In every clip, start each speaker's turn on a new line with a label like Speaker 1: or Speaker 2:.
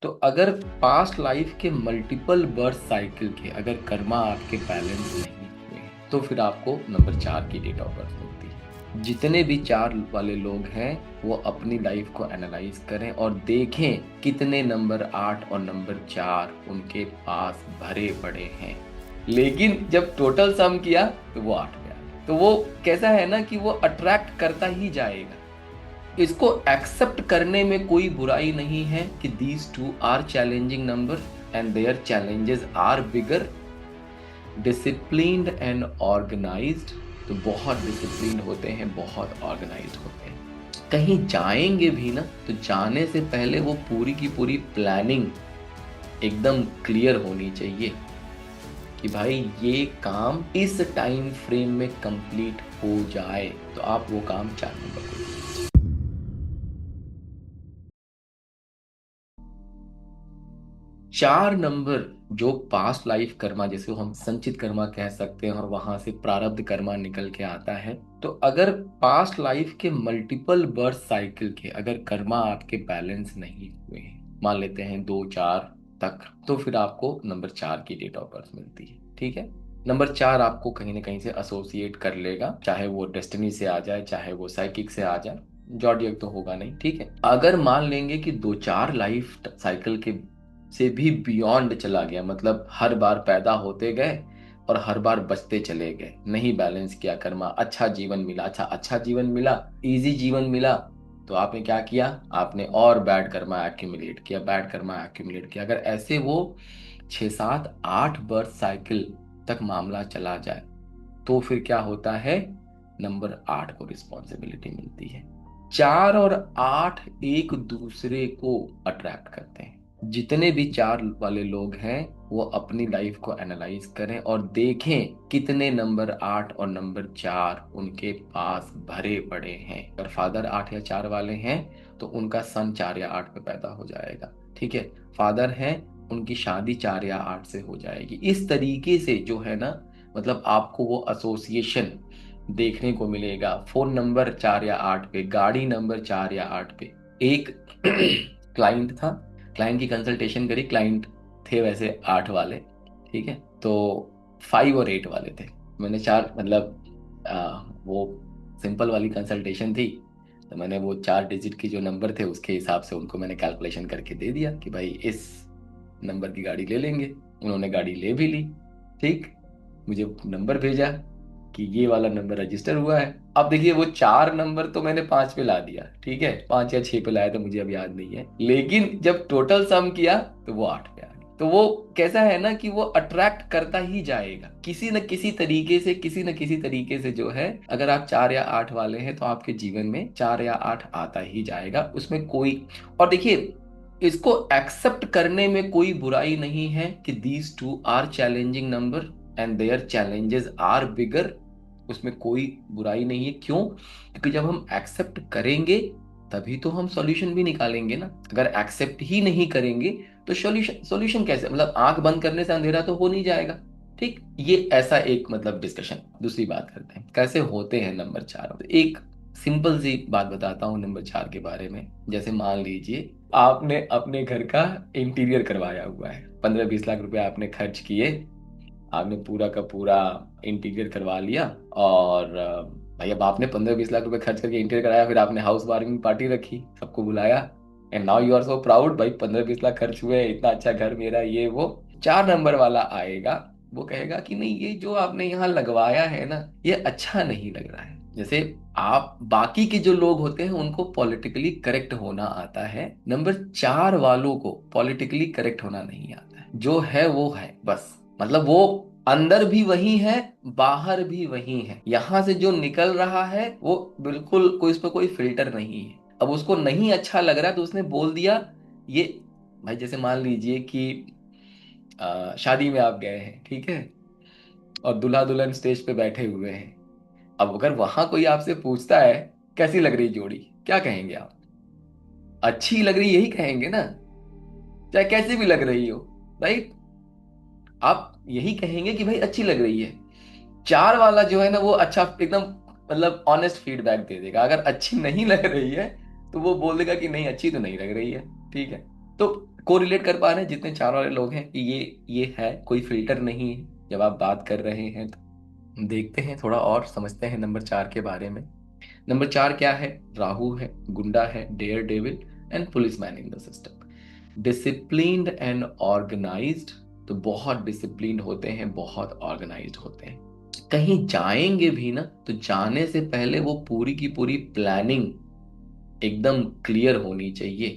Speaker 1: तो अगर past life के मल्टीपल बर्थ साइकिल के अगर कर्मा आपके बैलेंस नहीं हुए हैं, तो फिर आपको नंबर 4 की डेट ऑफ बर्थ मिलती है। जितने भी 4 वाले लोग हैं वो अपनी लाइफ को एनालाइज करें और देखें कितने नंबर 8 और नंबर 4 उनके पास भरे पड़े हैं। लेकिन जब टोटल सम किया तो वो 8 पे आ गया। तो वो कैसा है ना कि वो अट्रैक्ट करता ही जाएगा। इसको एक्सेप्ट करने में कोई बुराई नहीं है कि these two are challenging number and their challenges are bigger. Disciplined and organised, तो बहुत डिसिप्लिन होते हैं, बहुत ऑर्गेनाइज्ड होते हैं। कहीं जाएंगे भी ना तो जाने से पहले वो पूरी की पूरी प्लानिंग एकदम क्लियर होनी चाहिए कि भाई ये काम इस टाइम फ्रेम में कंप्लीट हो जाए, तो आप वो काम 4 नंबर को। 4 नंबर जो पास्ट लाइफ कर्मा, जिसे हम संचित कर्मा कह सकते हैं, और वहां से प्रारब्ध कर्मा निकल के आता है। तो अगर पास्ट लाइफ के मल्टीपल बर्थ साइकिल के अगर कर्मा आपके बैलेंस नहीं हुए हैं, मान लेते हैं 2 4 तक, तो फिर आपको नंबर 4 की डेट ऑफ बर्थ मिलती है। ठीक है। नंबर 4 आपको कहीं ना कहीं से एसोसिएट कर लेगा, चाहे वो डेस्टिनी से आ जाए चाहे वो साइकिक से आ जाए। जॉडियक तो होगा नहीं। ठीक है। अगर मान लेंगे कि 2 4 लाइफ साइकिल के से भी बियॉन्ड चला गया, मतलब हर बार पैदा होते गए और हर बार बचते चले गए, नहीं बैलेंस किया कर्मा, अच्छा जीवन मिला, अच्छा जीवन मिला, इजी जीवन मिला, तो आपने क्या किया, आपने और बैड कर्मा एक्यूमुलेट किया, बैड कर्मा एक्यूमुलेट किया। अगर ऐसे वो 6 7 8 बर्थ साइकिल तक मामला चला जाए, तो फिर क्या होता है, नंबर 8 को रिस्पॉन्सिबिलिटी मिलती है। 4 और 8 एक दूसरे को अट्रैक्ट करते हैं। जितने भी 4 वाले लोग हैं वो अपनी लाइफ को एनालाइज करें और देखें कितने नंबर 8 और नंबर 4 उनके पास भरे पड़े हैं। अगर फादर 8 या 4 वाले हैं तो उनका सन 4 या 8 पे पैदा हो जाएगा। ठीक है। फादर हैं, उनकी शादी 4 या 8 से हो जाएगी। इस तरीके से जो है ना, मतलब आपको वो एसोसिएशन देखने को मिलेगा। फोन नंबर 4 या 8 पे, गाड़ी नंबर 4 या 8 पे। एक क्लाइंट था, क्लाइंट की कंसल्टेशन करी, क्लाइंट थे वैसे 8 वाले। ठीक है। तो 5 और 8 वाले थे। मैंने 4 मतलब वो सिंपल वाली कंसल्टेशन थी, तो मैंने वो 4 डिजिट की जो नंबर थे उसके हिसाब से उनको मैंने कैलकुलेशन करके दे दिया कि भाई इस नंबर की गाड़ी ले लेंगे। उन्होंने गाड़ी ले भी ली। ठीक। मुझे नंबर भेजा कि ये वाला नंबर रजिस्टर हुआ है। अब देखिए वो 4 नंबर तो मैंने 5 पे ला दिया। ठीक है। 5 या 6 पे लाया तो मुझे अब याद नहीं है, लेकिन जब टोटल सम किया तो वो 8 पे आ गया। तो वो कैसा है ना कि वो अट्रैक्ट करता ही जाएगा किसी न किसी तरीके से, किसी न किसी तरीके से जो है। अगर आप 4 या 8 वाले हैं तो आपके जीवन में 4 या 8 आता ही जाएगा, उसमें कोई। और देखिए, इसको एक्सेप्ट करने में कोई बुराई नहीं है कि these two are challenging number and their challenges are bigger. उसमें कोई बुराई नहीं है। क्यों? क्योंकि जब हम एक्सेप्ट करेंगे तभी तो हम सॉल्यूशन भी निकालेंगे ना। अगर एक्सेप्ट ही नहीं करेंगे तो सॉल्यूशन सॉल्यूशन कैसे, मतलब आंख बंद करने से अंधेरा तो हो नहीं जाएगा। ठीक। ये ऐसा एक मतलब डिस्कशन। दूसरी बात करते हैं कैसे होते हैं नंबर 4। एक सिंपल सी बात बताता हूँ नंबर 4 के बारे में। जैसे मान लीजिए आपने अपने घर का इंटीरियर करवाया हुआ है, 15 20 लाख रुपए आपने खर्च किए, आपने पूरा का पूरा इंटीरियर करवा लिया। और भाई अब आपने 15 20 लाख रुपए खर्च करके इंटीरियर कराया, फिर आपने हाउस वार्मिंग पार्टी रखी, सबको बुलाया, and now you are so proud, भाई 15 20 लाख खर्च हुए, इतना अच्छा घर मेरा, ये वो। 4 नंबर वाला आएगा, वो कहेगा कि नहीं, ये जो आपने यहाँ लगवाया है ना, ये अच्छा नहीं लग रहा है। जैसे आप बाकी के जो लोग होते हैं उनको पॉलिटिकली करेक्ट होना आता है, नंबर 4 वालों को पॉलिटिकली करेक्ट होना नहीं आता है। जो है वो है बस। मतलब वो अंदर भी वही है, बाहर भी वही है। यहां से जो निकल रहा है वो बिल्कुल कोई, इस पर कोई फिल्टर नहीं है। अब उसको नहीं अच्छा लग रहा है तो उसने बोल दिया ये। भाई जैसे मान लीजिए कि शादी में आप गए हैं, ठीक है, और दूल्हा दुल्हन स्टेज पे बैठे हुए हैं। अब अगर वहां कोई आपसे पूछता है कैसी लग रही जोड़ी, क्या कहेंगे आप? अच्छी लग रही यही कहेंगे ना, चाहे कैसी भी लग रही हो। राइट। आप यही कहेंगे कि भाई अच्छी लग रही है। 4 वाला जो है ना वो अच्छा एकदम मतलब ऑनेस्ट फीडबैक दे देगा। अगर अच्छी नहीं लग रही है तो वो बोल देगा कि नहीं, अच्छी तो नहीं लग रही है। ठीक है। तो कोरिलेट कर पा रहे हैं जितने चार वाले लोग हैं कि ये है, कोई फिल्टर नहीं है जब आप बात कर रहे हैं। तो देखते हैं थोड़ा और समझते हैं नंबर 4 के बारे में। नंबर 4 क्या है? राहु है, गुंडा है, daredevil and policeman in the system. Disciplined and organised, तो बहुत डिसिप्लिन्ड होते हैं, बहुत ऑर्गेनाइज्ड होते हैं। कहीं जाएंगे भी ना तो जाने से पहले वो पूरी की पूरी प्लानिंग एकदम क्लियर होनी चाहिए,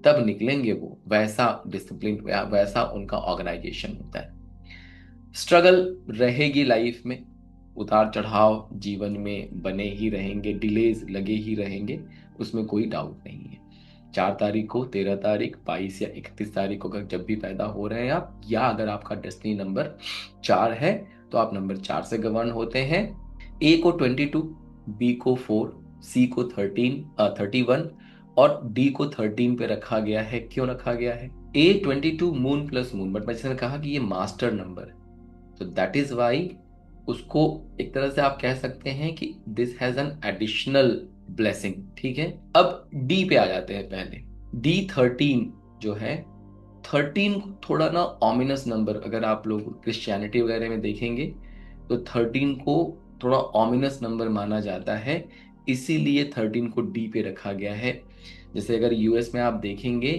Speaker 1: तब निकलेंगे वो। वैसा डिसिप्लिन, वैसा उनका ऑर्गेनाइजेशन होता है। स्ट्रगल रहेगी लाइफ में, उतार चढ़ाव जीवन में बने ही रहेंगे, डिलेज लगे ही रहेंगे, उसमें कोई डाउट नहीं है। 4 तारीख को, 13 तारीख, 22 या 31 तारीख को अगर जब भी पैदा हो रहे हैं आप, या अगर आपका डेस्टिनी नंबर 4 है, तो आप नंबर 4 से गवर्न होते हैं। ए को 22, बी को 4, सी को 31 और डी को 13 पे रखा गया है। क्यों रखा गया है? ए 22 मून प्लस मून, बट मैंने कहा कि ये मास्टर नंबर है, तो दैट इज वाई उसको एक तरह से आप कह सकते हैं कि this has an additional blessing. ठीक है, अब डी पे आ जाते हैं पहले। डी 13 जो है, 13 थोड़ा ना ऑमिनस नंबर, अगर आप लोग क्रिश्चियनिटी वगैरह में देखेंगे तो 13 को थोड़ा ऑमिनस नंबर माना जाता है, इसीलिए 13 को डी पे रखा गया है। जैसे अगर यूएस में आप देखेंगे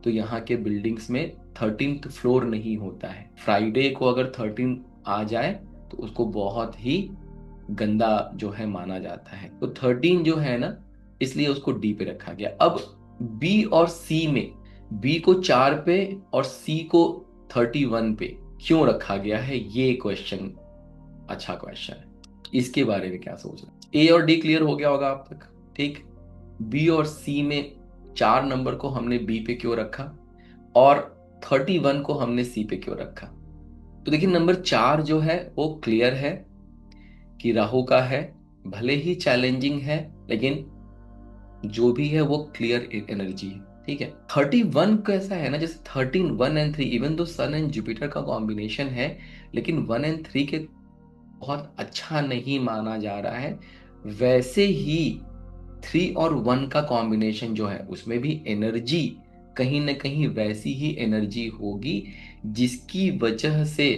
Speaker 1: तो यहाँ के बिल्डिंग्स में 13th फ्लोर नहीं होता है। फ्राइडे को अगर 13 आ जाए तो उसको बहुत ही गंदा जो है माना जाता है। तो 13 जो है ना, इसलिए उसको डी पे रखा गया। अब बी और सी में, बी को 4 पे और सी को 31 पे क्यों रखा गया है, ये क्वेश्चन अच्छा क्वेश्चन है। इसके बारे में क्या सोच रहे हैं? ए और डी क्लियर हो गया होगा आप तक, ठीक। बी और सी में 4 नंबर को हमने बी पे क्यों रखा और 31 को हमने सी पे क्यों रखा? तो देखिए, नंबर 4 जो है वो क्लियर है कि राहु का है, भले ही चैलेंजिंग है, लेकिन जो भी है वो क्लियर एनर्जी है। ठीक है, 31 कैसा है ना, जैसे 13, 1 and 3, even though sun and Jupiter का कॉम्बिनेशन है, लेकिन 1 एंड 3 के बहुत अच्छा नहीं माना जा रहा है। वैसे ही 3 और 1 का कॉम्बिनेशन जो है, उसमें भी एनर्जी कहीं ना कहीं वैसी ही एनर्जी होगी, जिसकी वजह से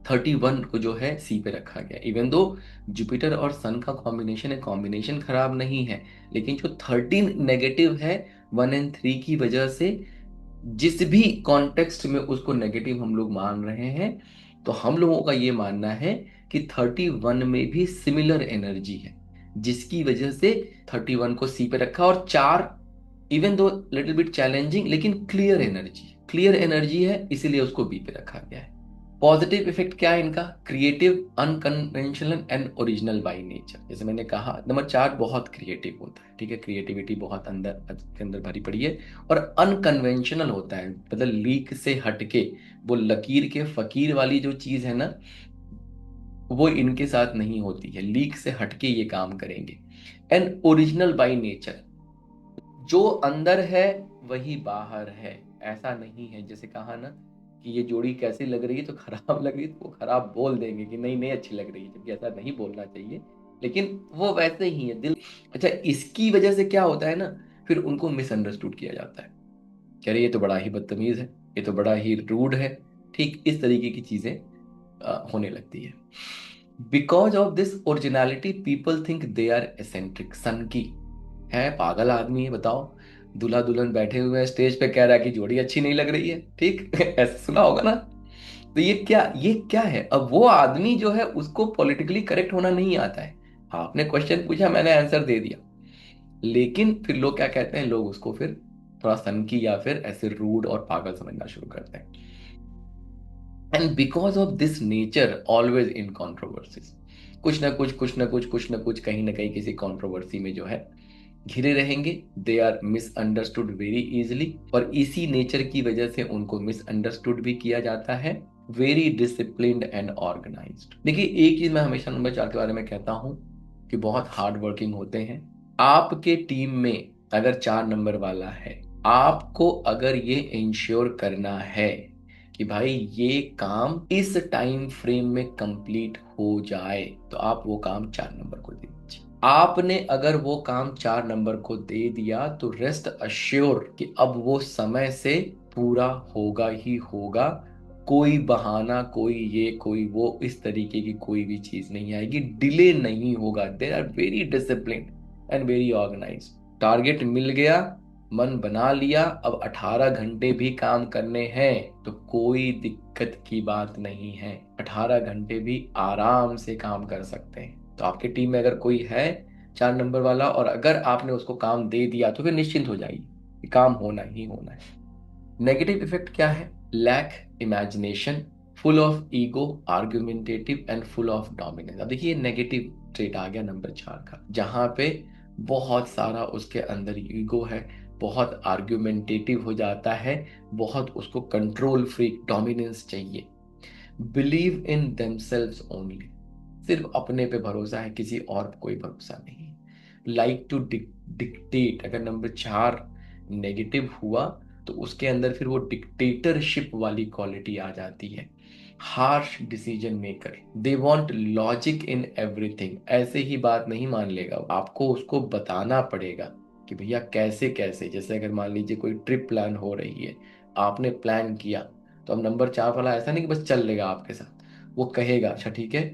Speaker 1: 31 को जो है सी पे रखा गया। इवन दो जुपिटर और सन का कॉम्बिनेशन है, कॉम्बिनेशन खराब नहीं है, लेकिन जो 13 नेगेटिव है 1 एंड 3 की वजह से, जिस भी कॉन्टेक्स्ट में उसको नेगेटिव हम लोग मान रहे हैं, तो हम लोगों का ये मानना है कि 31 में भी सिमिलर एनर्जी है, जिसकी वजह से 31 को सी पे रखा। और 4 even though little bit challenging, लेकिन क्लियर एनर्जी, क्लियर एनर्जी है, इसीलिए उसको बी पे रखा गया है। पॉजिटिव इफेक्ट क्या है इनका? Creative, unconventional and original by nature. जैसे मैंने कहा, नंबर 4 बहुत क्रिएटिव होता है, ठीक है, क्रिएटिविटी बहुत अंदर के अंदर भरी पड़ी है। और अनकन्वेंशनल होता है, मतलब लीक से हटके, वो लकीर के फकीर वाली जो चीज है ना, वो इनके साथ नहीं होती है, लीक से हटके ये काम करेंगे। एंड ओरिजिनल बाय नेचर, जो अंदर है वही बाहर है, ऐसा नहीं है जैसे कहा ना कि ये जोड़ी कैसी लग रही है, तो खराब लग रही है तो वो खराब बोल देंगे कि नहीं नहीं अच्छी लग रही है, जबकि ऐसा नहीं बोलना चाहिए, लेकिन वो वैसे ही है दिल। अच्छा, इसकी वजह से क्या होता है ना, फिर उनको मिसअंडरस्टूड किया जाता है, कह रहे ये तो बड़ा ही बदतमीज है, ये तो बड़ा ही रूड है, ठीक इस तरीके की चीजें होने लगती है। Because of this originality people think they are eccentric. सन की है, पागल आदमी है, बताओ, दूल्हा दुल्हन बैठे हुए हैं स्टेज पे, कह रहा है कि जोड़ी अच्छी नहीं लग रही है, ठीक ऐसे सुना होगा ना। तो ये क्या है? अब वो आदमी जो है उसको पॉलिटिकली करेक्ट होना नहीं आता है। आपने क्वेश्चन पूछा, मैंने आंसर दे दिया, लेकिन फिर लोग क्या कहते हैं, लोग उसको फिर थोड़ा सनकी या फिर ऐसे रूड और पागल समझना शुरू करते हैं। And because of this nature always in controversies, कुछ ना कहीं किसी कॉन्ट्रोवर्सी में जो है घिरे रहेंगे। They are misunderstood very easily, और इसी नेचर की वजह से उनको मिसअंडरस्टूड भी किया जाता है। Very disciplined and organised. देखिए, एक चीज मैं हमेशा नंबर 4 के बारे में कहता हूं कि बहुत हार्ड वर्किंग होते हैं। आपके टीम में अगर 4 नंबर वाला है, आपको अगर ये इंश्योर करना है कि भाई ये काम इस टाइम फ्रेम में कंप्लीट हो जाए, तो आप वो काम 4 नंबर को दे दीजिए। आपने अगर वो काम 4 नंबर को दे दिया तो रेस्ट अश्योर कि अब वो समय से पूरा होगा ही होगा। कोई बहाना, कोई ये कोई वो, इस तरीके की कोई भी चीज नहीं आएगी, डिले नहीं होगा। They are very discipline and very organise. Target मिल गया, मन बना लिया, अब 18 घंटे भी काम करने हैं तो कोई दिक्कत की बात नहीं है। 18 घंटे भी आराम से काम कर सकते हैं। तो आपकी टीम में अगर कोई है 4 नंबर वाला, और अगर आपने उसको काम दे दिया तो फिर निश्चिंत हो जाइए कि काम होना ही होना है। नेगेटिव इफेक्ट क्या है? Lack imagination, full of ego, argumentative and full of dominance. अब देखिए नेगेटिव ट्रेट आ गया नंबर 4 का, जहां पे बहुत सारा उसके अंदर ईगो है, बहुत आर्ग्यूमेंटेटिव हो जाता है, बहुत उसको कंट्रोल फ्रीक डोमिनेंस चाहिए। बिलीव इन देमसेल्व्स ओनली, सिर्फ अपने पे भरोसा है, किसी और पे कोई भरोसा नहीं। लाइक टू डिक्टेट, अगर नंबर 4 नेगेटिव हुआ तो उसके अंदर फिर वो डिक्टेटरशिप वाली क्वालिटी आ जाती है। Harsh decision maker, they want logic in everything. ऐसे ही बात नहीं मान लेगा, आपको उसको बताना पड़ेगा कि भैया कैसे कैसे। जैसे अगर मान लीजिए कोई ट्रिप प्लान हो रही है, आपने प्लान किया, तो अब नंबर 4 वाला ऐसा नहीं कि बस चल लेगा आपके साथ, वो कहेगा अच्छा ठीक है,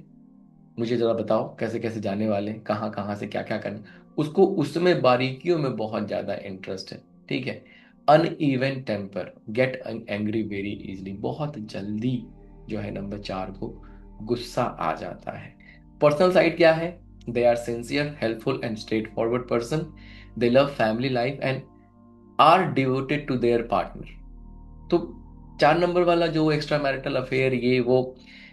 Speaker 1: मुझे जरा बताओ कैसे कैसे जाने वाले हैं, कहाँ कहाँ से क्या क्या करना। उसको उसमें बारीकियों में बहुत ज्यादा इंटरेस्ट है। ठीक है। Uneven temper, get angry very easily, बहुत जल्दी जो है नंबर 4 को गुस्सा आ जाता है। पर्सनल साइड क्या है? They are sincere, helpful and straightforward person. They love family life and are devoted to their partner. तो 4 नंबर वाला जो एक्स्ट्रा मैरिटल अफेयर,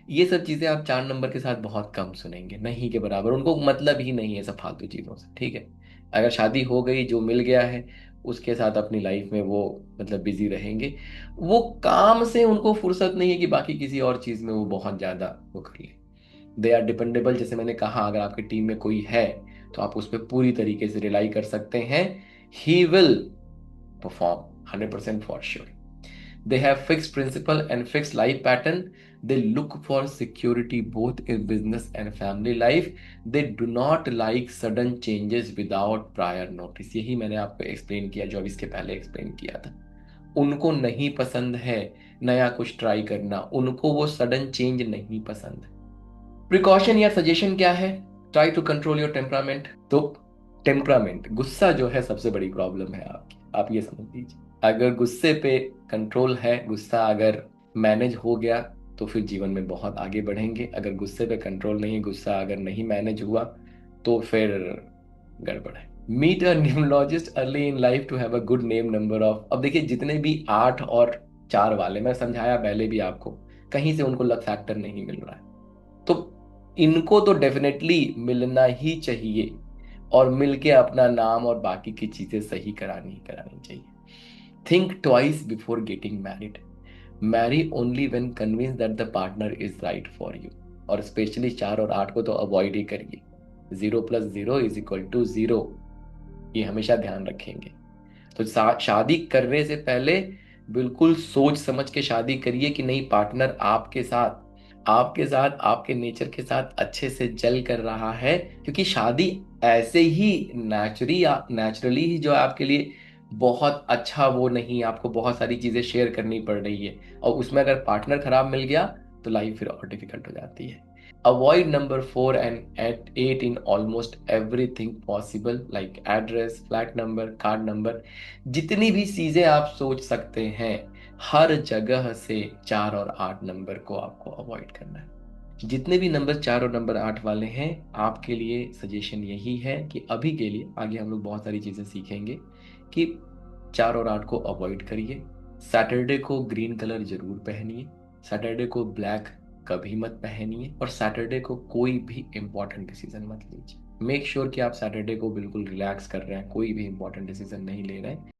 Speaker 1: ये सब चीजें आप 4 नंबर के साथ बहुत कम सुनेंगे, नहीं के बराबर। उनको मतलब ही नहीं है सब फालतू चीजों से। ठीक है। अगर शादी हो गई, जो मिल गया है उसके साथ अपनी लाइफ में वो मतलब बिजी रहेंगे। वो काम से उनको फुर्सत नहीं है कि बाकी किसी और चीज में वो बहुत ज्यादा वो कर ले। दे आर डिपेंडेबल, जैसे मैंने कहा, अगर आपकी टीम में कोई है तो आप उस पर पूरी तरीके से रिलाई कर सकते हैं। He will perform 100% for sure. They have fixed principle and fixed life pattern. They look for security both in business and family life. They do not like sudden changes without prior notice. यही मैंने आपको explain किया, जो अभी इसके पहले explain किया था। उनको नहीं पसंद है नया कुछ ट्राई करना, उनको वो सडन चेंज नहीं पसंद है। प्रिकॉशन या सजेशन क्या है? Try to control your temperament. तो टेम्परामेंट, गुस्सा जो है सबसे बड़ी प्रॉब्लम है आपकी, आप ये समझ लीजिए। अगर गुस्से पे कंट्रोल है, गुस्सा अगर मैनेज हो गया तो फिर जीवन में बहुत आगे बढ़ेंगे। अगर गुस्से पे कंट्रोल नहीं, गुस्सा अगर नहीं मैनेज हुआ तो फिर गड़बड़ है। Meet a numerologist early in life to have a good name number of. अब देखिए जितने भी 8 और 4 वाले, मैं समझाया पहले भी आपको, कहीं से उनको लक फैक्टर नहीं मिल रहा है, तो इनको तो डेफिनेटली मिलना ही चाहिए, और मिलके अपना नाम और बाकी की चीजें सही करानी ही करानी चाहिए। Think twice before getting married. Marry only when convinced that the partner is right for you. और स्पेशली 4 और 8 को तो अवॉइड ही करिए। 0 + 0 = 0, ये हमेशा ध्यान रखेंगे। तो शादी करने से पहले बिल्कुल सोच समझ के शादी करिए कि नहीं, पार्टनर आपके साथ आपके नेचर के साथ अच्छे से जल कर रहा है। क्योंकि शादी ऐसे ही नेचुरली ही जो है आपके लिए बहुत अच्छा, वो नहीं, आपको बहुत सारी चीजें शेयर करनी पड़ रही है, और उसमें अगर पार्टनर खराब मिल गया तो लाइफ फिर और डिफिकल्ट हो जाती है। Avoid number 4 and eight 8 in almost everything possible, like address, flat number, card number. जितनी भी चीजें आप सोच सकते हैं, हर जगह से 4 और 8 नंबर को आपको अवॉइड करना है। जितने भी नंबर 4 और नंबर 8 वाले हैं, आपके लिए सजेशन यही है कि अभी के लिए, आगे हम लोग बहुत सारी चीजें सीखेंगे, कि 4 और 8 को अवॉइड करिए। सैटरडे को ग्रीन कलर जरूर पहनिए। सैटरडे को ब्लैक कभी मत पहनिए। और सैटरडे को कोई भी इंपॉर्टेंट डिसीजन मत लीजिए। मेक श्योर कि आप सैटरडे को बिल्कुल रिलैक्स कर रहे हैं, कोई भी इंपॉर्टेंट डिसीजन नहीं ले रहे हैं।